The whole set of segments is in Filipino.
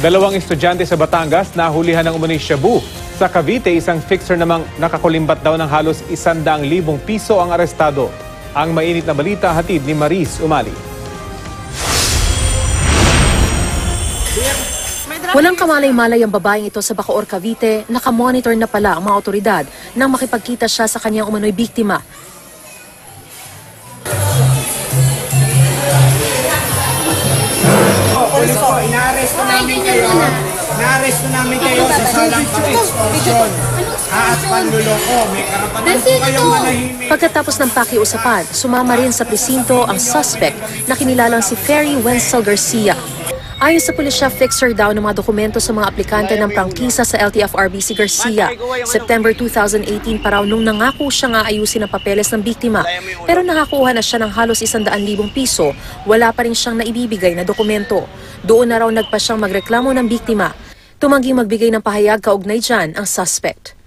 Dalawang estudyante sa Batangas nahulihan ng umano'y shabu. Sa Cavite, isang fixer namang nakakulimbat daw ng halos 100,000 piso ang arestado. Ang mainit na balita hatid ni Maris Umali. Walang kamalay-malay ang babaeng ito sa Bacoor, Cavite. Nakamonitor na pala ang mga otoridad nang makipagkita siya sa kanyang umano'y biktima. Pulis po, inaaresto namin kayo. Inaaresto namin kayo sa salang pag-extortion at panluloko. May karapatan po kayong manahimik. Pagkatapos ng pakiusapan, sumama rin sa presinto ang suspect na kinilalang si Ferry Wenzel Garcia. Ayon sa pulisya, fixer daw ng mga dokumento sa mga aplikante ng prangkisa sa LTFRB si Garcia. September 2018 pa raw nung nangako siya nga ayusin ang papeles ng biktima. Pero nakakuha na siya ng halos 100,000 piso, wala pa rin siyang naibibigay na dokumento. Doon na raw nagpa siyang magreklamo ng biktima. Tumangging magbigay ng pahayag kaugnay dyan ang suspect.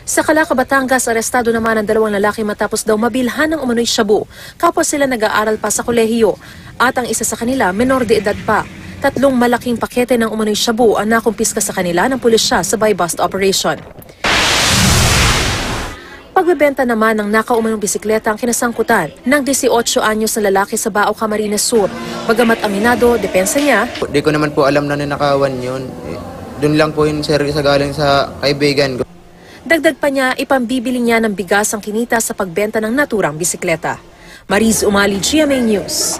Sa Calaca, Batangas, arestado naman ang dalawang lalaki matapos daw mabilhan ng umano'y shabu. Kapwa sila nag-aaral pa sa kolehiyo at ang isa sa kanila menor de edad pa. 3 malaking pakete ng umano'y shabu ang nakumpiska sa kanila ng pulisya sa buy-bust operation. Pagbebenta naman ng nakaumanong bisikleta ang kinasangkutan ng 18 anyos na lalaki sa Bao, Camarines Sur. Bagamat aminado, depensa niya, Di ko naman po alam na ninakawan yun. Doon lang po yun sir sa galing sa kaibigan ko. dagdag pa niya ipambibili niya ng bigas ang kinita sa pagbenta ng naturang bisikleta. Maris Umali, GMA News.